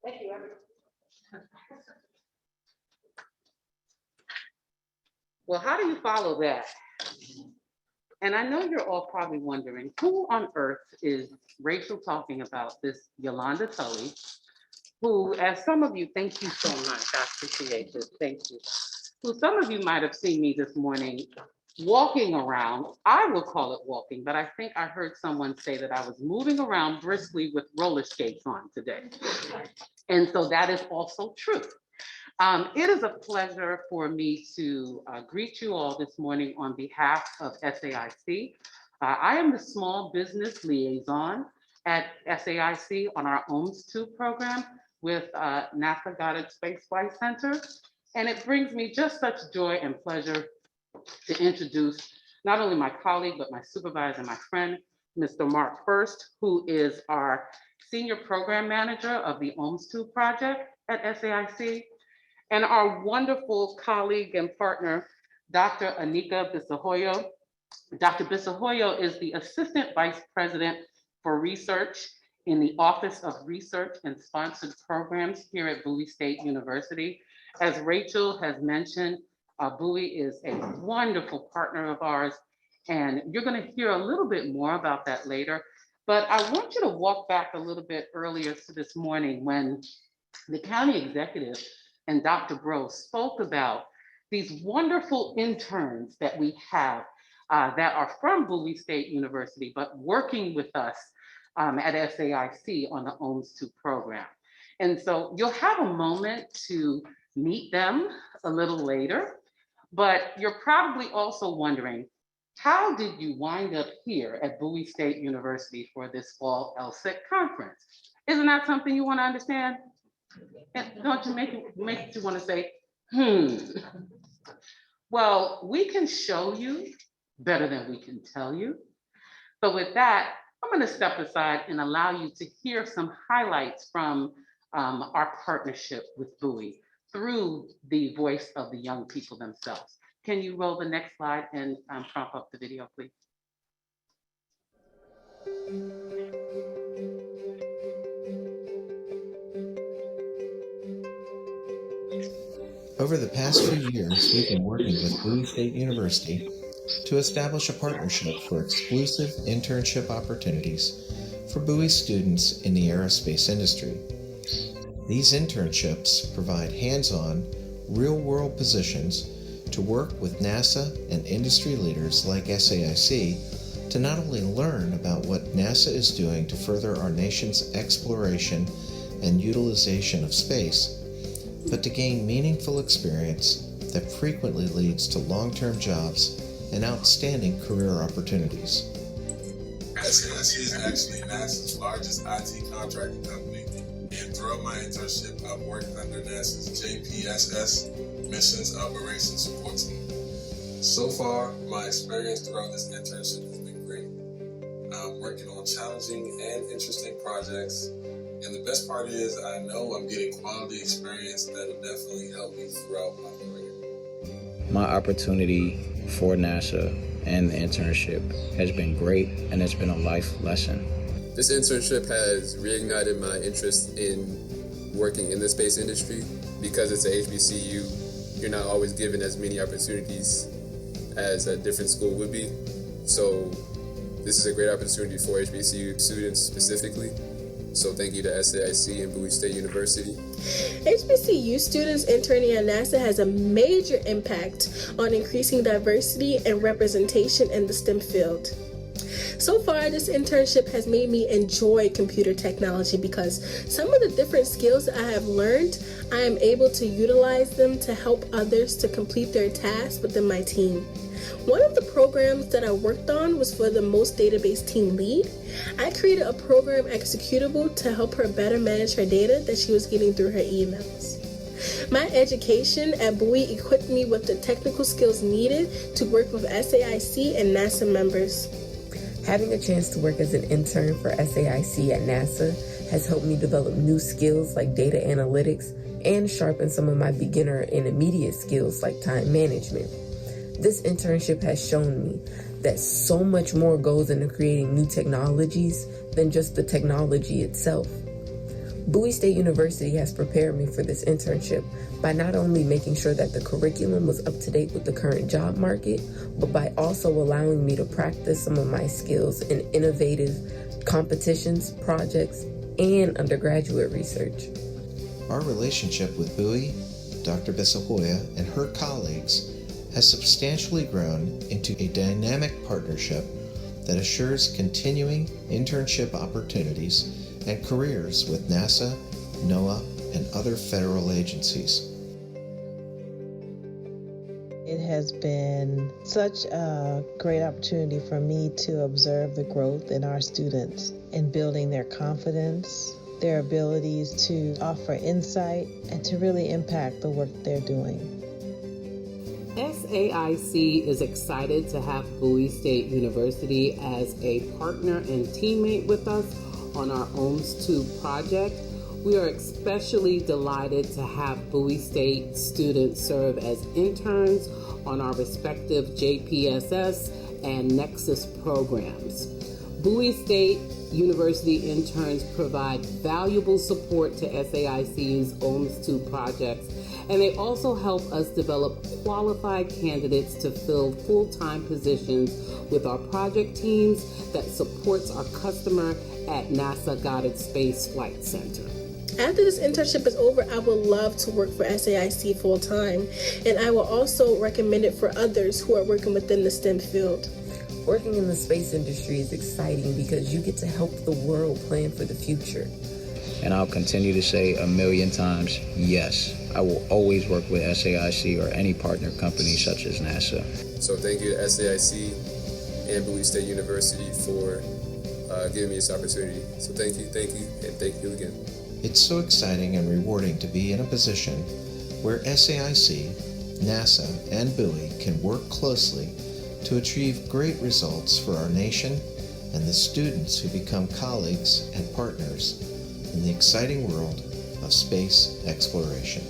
Thank you, everyone. Well, how do you follow that? And I know you're all probably wondering, who on earth is Rachel talking about, this Yolanda Tulley, who, as some of you, thank you so much, I appreciate this, thank you. Who some of you might have seen me this morning walking around. I will call it walking, but I think I heard someone say that I was moving around briskly with roller skates on today. And so that is also true. It is a pleasure for me to greet you all this morning on behalf of SAIC. I am the small business liaison at SAIC on our OMS2 program with NASA Goddard Space Flight Center. And it brings me just such joy and pleasure to introduce not only my colleague, but my supervisor, my friend, Mr. Mark Fuerst, who is our Senior Program Manager of the OMS2 project at SAIC, and our wonderful colleague and partner, Dr. Anika Bissahoyo. Dr. Bissahoyo is the Assistant Vice President for Research in the Office of Research and Sponsored Programs here at Bowie State University. As Rachel has mentioned, Bowie is a wonderful partner of ours, and you're going to hear a little bit more about that later. But I want you to walk back a little bit earlier to this morning when the county executive and Dr. Bro spoke about these wonderful interns that we have that are from Bowie State University, but working with us at SAIC on the OMS2 program. And so you'll have a moment to meet them a little later, but you're probably also wondering, how did you wind up here at Bowie State University for this fall LSIC conference? Isn't that something you want to understand? And don't you make you want to say, Well, we can show you better than we can tell you. So with that, I'm going to step aside and allow you to hear some highlights from our partnership with Bowie through the voice of the young people themselves. Can you roll the next slide and prompt up the video, please? Over the past few years, we've been working with Bowie State University to establish a partnership for exclusive internship opportunities for Bowie students in the aerospace industry. These internships provide hands-on, real-world positions to work with NASA and industry leaders like SAIC to not only learn about what NASA is doing to further our nation's exploration and utilization of space, but to gain meaningful experience that frequently leads to long-term jobs and outstanding career opportunities. SAIC is actually NASA's largest IT contracting company, and throughout my internship, I've worked under NASA's JPSS Missions Operations Support Team. So far, my experience throughout this internship has been great. I'm working on challenging and interesting projects. And the best part is I know I'm getting quality experience that will definitely help me throughout my career. My opportunity for NASA and the internship has been great, and it's been a life lesson. This internship has reignited my interest in working in the space industry. Because it's a HBCU, you're not always given as many opportunities as a different school would be. So this is a great opportunity for HBCU students specifically. So thank you to SAIC and Bowie State University. HBCU students interning at NASA has a major impact on increasing diversity and representation in the STEM field. So far, this internship has made me enjoy computer technology because some of the different skills I have learned, I am able to utilize them to help others to complete their tasks within my team. One of the programs that I worked on was for the Most Database Team Lead. I created a program executable to help her better manage her data that she was getting through her emails. My education at Bowie equipped me with the technical skills needed to work with SAIC and NASA members. Having a chance to work as an intern for SAIC at NASA has helped me develop new skills like data analytics and sharpen some of my beginner and immediate skills like time management. This internship has shown me that so much more goes into creating new technologies than just the technology itself. Bowie State University has prepared me for this internship by not only making sure that the curriculum was up to date with the current job market, but by also allowing me to practice some of my skills in innovative competitions, projects, and undergraduate research. Our relationship with Bowie, Dr. Bissahoyo, and her colleagues has substantially grown into a dynamic partnership that assures continuing internship opportunities and careers with NASA, NOAA, and other federal agencies. It has been such a great opportunity for me to observe the growth in our students in building their confidence, their abilities to offer insight, and to really impact the work they're doing. SAIC is excited to have Bowie State University as a partner and teammate with us on our OMS2 project. We are especially delighted to have Bowie State students serve as interns on our respective JPSS and Nexus programs. Bowie State University interns provide valuable support to SAIC's OMS2 projects, and they also help us develop qualified candidates to fill full-time positions with our project teams that supports our customer at NASA Goddard Space Flight Center. After this internship is over, I would love to work for SAIC full-time, and I will also recommend it for others who are working within the STEM field. Working in the space industry is exciting because you get to help the world plan for the future. And I'll continue to say 1,000,000 times, yes, I will always work with SAIC or any partner company such as NASA. So thank you to SAIC and Bowie State University for giving me this opportunity. So thank you, and thank you again. It's so exciting and rewarding to be in a position where SAIC, NASA, and Bowie can work closely to achieve great results for our nation and the students who become colleagues and partners in the exciting world of space exploration.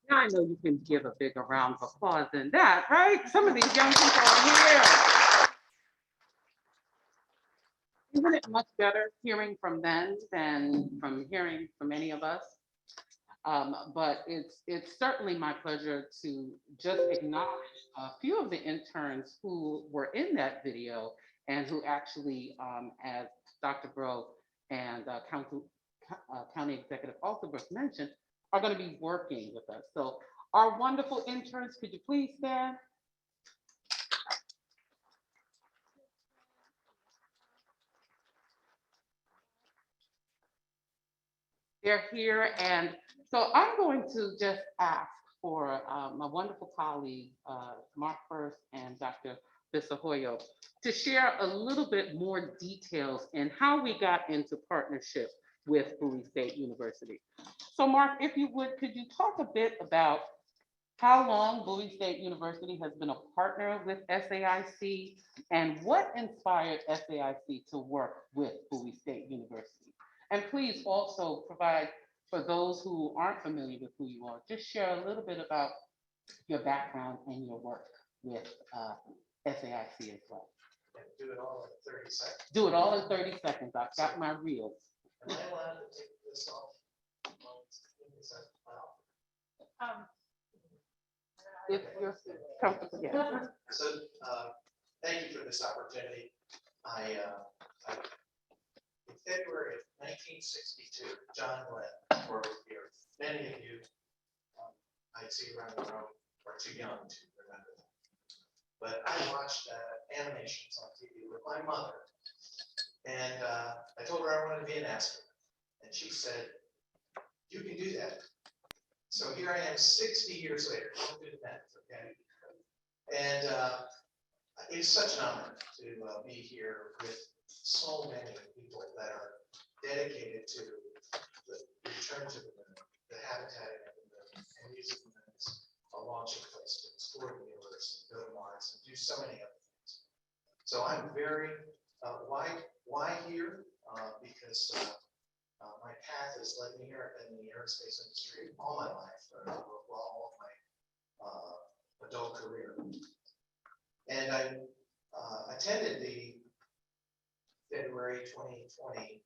Now I know you can give a bigger round of applause than that, right? Some of these young people are here. Isn't it much better hearing from them than from hearing from any of us? But it's certainly my pleasure to just acknowledge a few of the interns who were in that video and who actually, as Dr. Bro and County Executive Alterbrook mentioned, are going to be working with us. So our wonderful interns, could you please stand? They're here, and so I'm going to just ask for my wonderful colleague, Mark Fuerst and Dr. Bissahoyo, to share a little bit more details in how we got into partnership with Bowie State University. So Mark, if you would, could you talk a bit about how long Bowie State University has been a partner with SAIC and what inspired SAIC to work with Bowie State University? And please also provide, for those who aren't familiar with who you are, just share a little bit about your background and your work with SAIC as well. And do it all in 30 seconds. Do it all in 30 seconds. I've got my reels. Am I allowed to take this off? If you're comfortable, yeah. So, thank you for this opportunity. In February of 1962, John Glenn were here. Many of you, I'd see around the room, are too young to remember that. But I watched animations on TV with my mother, and I told her I wanted to be an astronaut, and she said, "You can do that." So here I am 60 years later, don't do the math, okay? And it's such an honor to be here with so many people that are dedicated to the return to the moon, the habitat of the moon, and using the moon as a launching place to explore the universe and go to Mars and do so many other things. So I'm very, why here? Because My path has led me here. I've been in the aerospace industry all my life, all of my adult career. And I attended the February 2020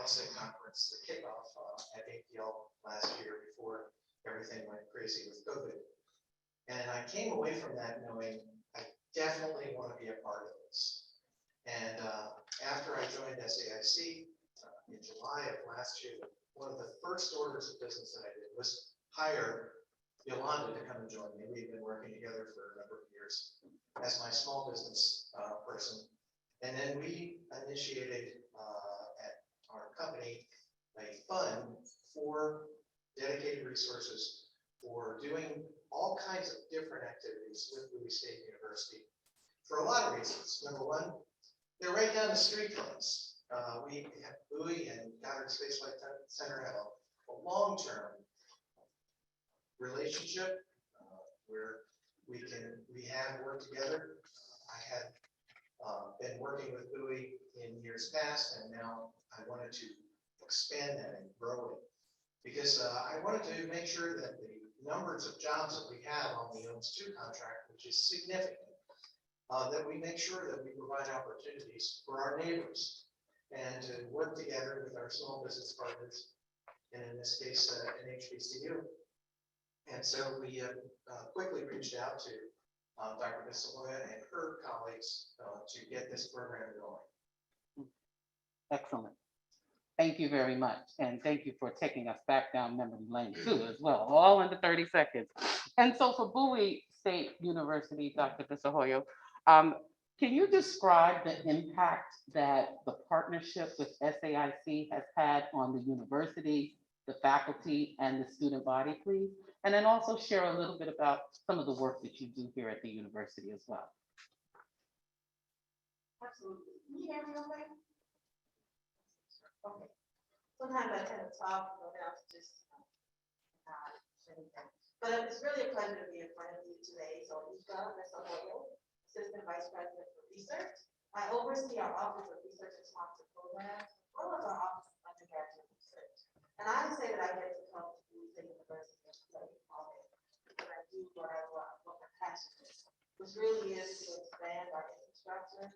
LSIC conference, the kickoff at APL last year before everything went crazy with COVID. And I came away from that knowing I definitely want to be a part of this. And after I joined SAIC in July of last year, one of the first orders of business that I did was hire Yolanda to come and join me. We've been working together for a number of years as my small business person. And then we initiated at our company a fund for dedicated resources for doing all kinds of different activities with Bowie State University for a lot of reasons. Number one, they're right down the street from us. We have Bowie and Goddard Space Flight Center have a long-term relationship where we have worked together. I had been working with Bowie in years past, and now I wanted to expand that and grow it because I wanted to make sure that the numbers of jobs that we have on the OMS2 contract, which is significant, that we make sure that we provide opportunities for our neighbors and to work together with our small business partners, and in this case, an HBCU. And so we quickly reached out to Dr. Bissahoyo and her colleagues to get this program going. Excellent. Thank you very much. And thank you for taking us back down memory lane too, as well, all under 30 seconds. And so for Bowie State University, Dr. Bissahoyo, can you describe the impact that the partnership with SAIC has had on the university, the faculty, and the student body, please? And then also share a little bit about some of the work that you do here at the university as well. Absolutely. Can you hear me okay? Okay. Sometimes I kind of talk without just but it's really a pleasure to be in front of you today. So Anika, Bissahoyo, Assistant Vice President for Research. I oversee our Office of Research and Sponsored Programs, as well as our Office of Undergraduate Research. And I say that I get to come to Bowie State University and study all day because I do what I love, what my passion is, which really is to expand our infrastructure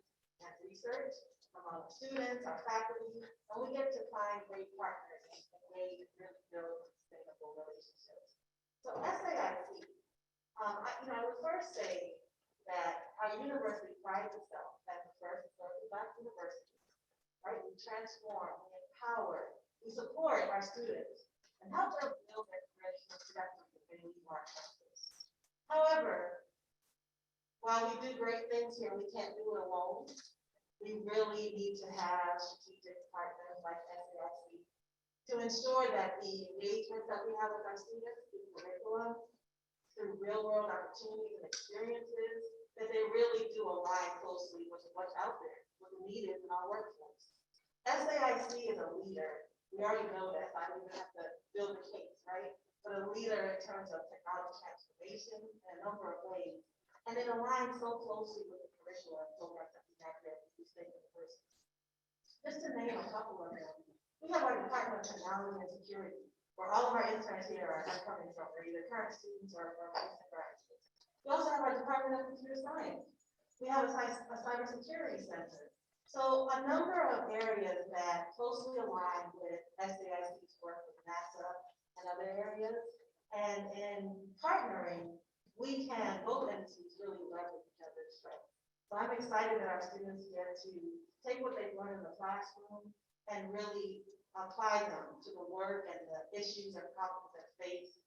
and research among students, our faculty, and we get to find great partners and ways to really build sustainable relationships. So SAIC, I would first say that our university prides itself as the first Black university, right? We transform, we empower, we support our students and help them build their careers productively when they leave our campus. However, while we do great things here, we can't do it alone. We really need to have strategic partners like SAIC to ensure that the engagements that we have with our students through curriculum, through real-world opportunities and experiences, that they really do align closely with what's out there, what the need is in our workforce. SAIC is a leader. We already know that, so I don't even have to build a case, right? But a leader in terms of technology transformation in a number of ways. And it aligns so closely with the curriculum programs that we have here at Bowie State University. Just to name a couple of them, we have our Department of Technology and Security, where all of our interns here are coming from, or either current students or recent graduates. We also have our Department of Computer Science. We have a cybersecurity center. So a number of areas that closely align with SAIC's work with NASA and other areas. And in partnering, we can, both entities really leverage each other's strengths. So I'm excited that our students get to take what they've learned in the classroom and really apply them to the work and the issues and problems that face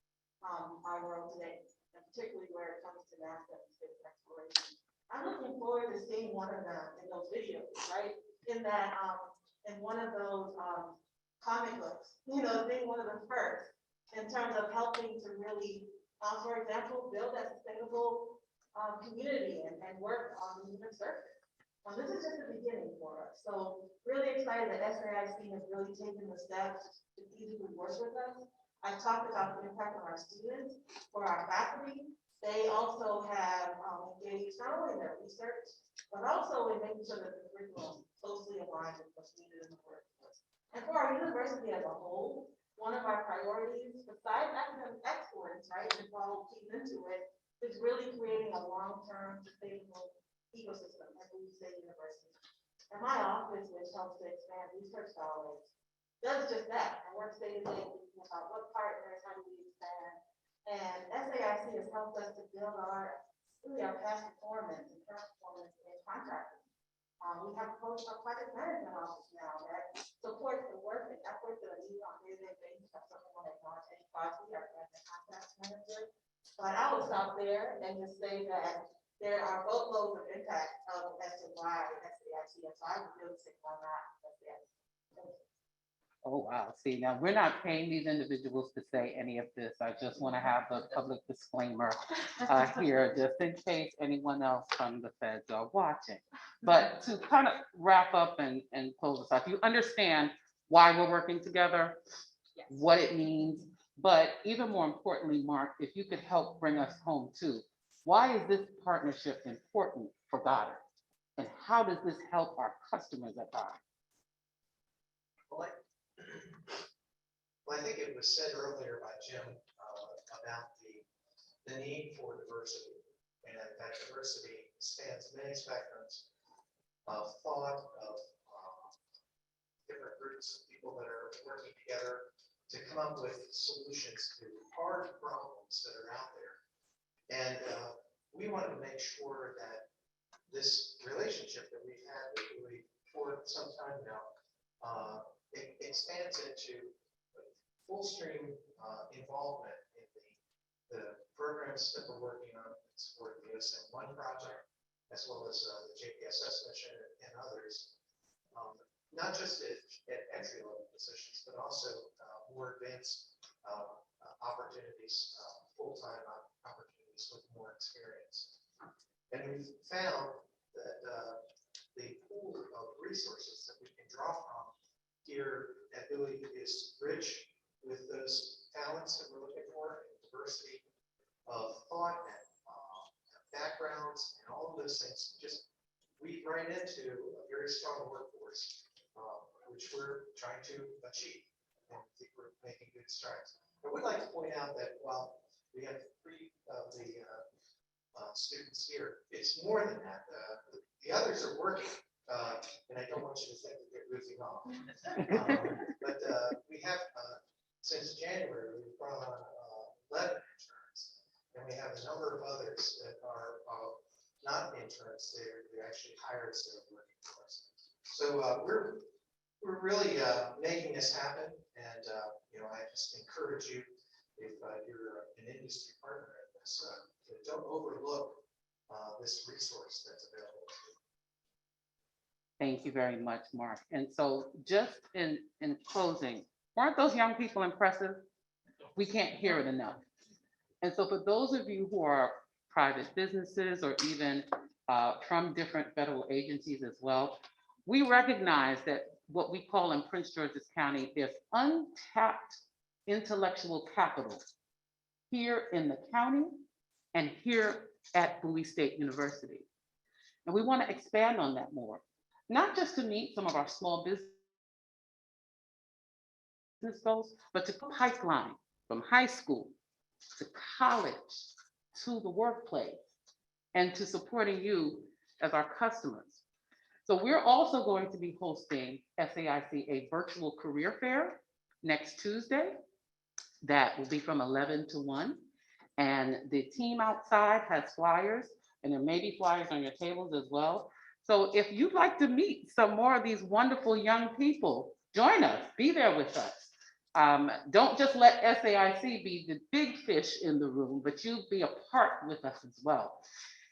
our world today, and particularly where it comes to NASA and space exploration. I'm looking forward to seeing one of them in those videos, right? In that, in one of those comic books, being one of the first in terms of helping to really, for example, build that sustainable community and work on the human surface. This is just the beginning for us. So really excited that SAIC has really taken the steps to easily work with us. I've talked about the impact on our students. For our faculty, they also have engaged not only in their research, but also in making sure that the curriculum closely aligns with what's needed in the workforce. And for our university as a whole, one of our priorities, besides academic excellence, right, and all keys into it, is really creating a long-term sustainable ecosystem at Bowie State University. And my office, which helps to expand research dollars, does just that, and works day to day thinking about what partners, how do we expand. And SAIC has helped us to build really our past performance and current performance in contracting. We have a project management office now that supports the work and efforts that are needed on a day-to-day basis. That's something like Anika, our government contract manager. But I will stop there and just say that there are boatloads of impact as to why SAIC, so I would really stick on that. Oh, wow. See, now we're not paying these individuals to say any of this. I just want to have a public disclaimer here, just in case anyone else from the feds are watching. But to kind of wrap up and close this off, you understand why we're working together, Yes. what it means, but even more importantly, Mark, if you could help bring us home too, why is this partnership important for Goddard? And how does this help our customers at Goddard? Well, I think it was said earlier by Jim about the need for diversity, and that diversity spans many spectrums of thought, of different groups of people that are working together to come up with solutions to hard problems that are out there. And we wanted to make sure that this relationship that we've had with Bowie for some time now, it expands into full stream involvement in the programs that we're working on to support the USM1 project, as well as the JPSS mission and others, not just at entry level positions, but also more advanced opportunities, full-time opportunities with more experience. And we've found that the pool of resources that we can draw from here at Bowie is rich with those talents that we're looking for, and diversity of thought and backgrounds and all of those things just weave right into a very strong workforce, which we're trying to achieve. And I think we're making good strides. I would like to point out that while we have 3 of the students here, it's more than that. The others are working, and I don't want you to think that they're goofing off. But we have, since January, we've brought on 11 interns, and we have a number of others that are not interns. They're actually hired instead of working for us. So we're really making this happen, and I just encourage you, if you're an industry partner in this, don't overlook this resource that's available to you. Thank you very much, Mark. And so just in closing, weren't those young people impressive? We can't hear it enough. And so for those of you who are private businesses or even from different federal agencies as well, we recognize that what we call in Prince George's County, there's untapped intellectual capital here in the county and here at Bowie State University. And we want to expand on that more, not just to meet some of our small business goals, but to pipeline from high school to college to the workplace and to supporting you as our customers. So we're also going to be hosting SAIC, a virtual career fair next Tuesday. That will be from 11 to 1. And the team outside has flyers, and there may be flyers on your tables as well. So if you'd like to meet some more of these wonderful young people, join us, be there with us. Don't just let SAIC be the big fish in the room, but you be a part with us as well.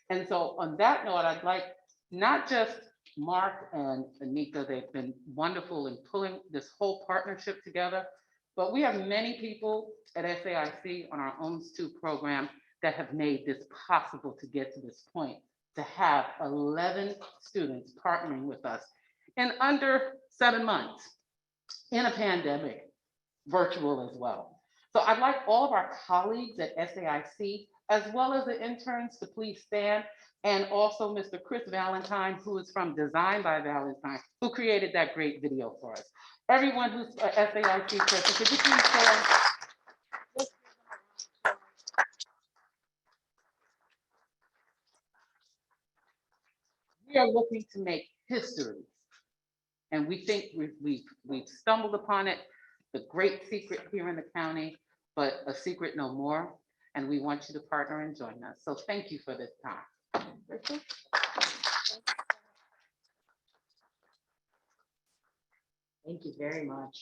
And so on that note, I'd like not just Mark and Anika, they've been wonderful in pulling this whole partnership together, but we have many people at SAIC on our OWNS2 program that have made this possible to get to this point, to have 11 students partnering with us in under 7 months in a pandemic, virtual as well. So I'd like all of our colleagues at SAIC as well as the interns to please stand, and also Mr. Chris Valentine, who is from Design by Valentine, who created that great video for us. Everyone who's a SAIC person, could you please stand? We are looking to make history. And we think we've stumbled upon it, the great secret here in the county, but a secret no more. And we want you to partner and join us. So thank you for this time. Thank you very much.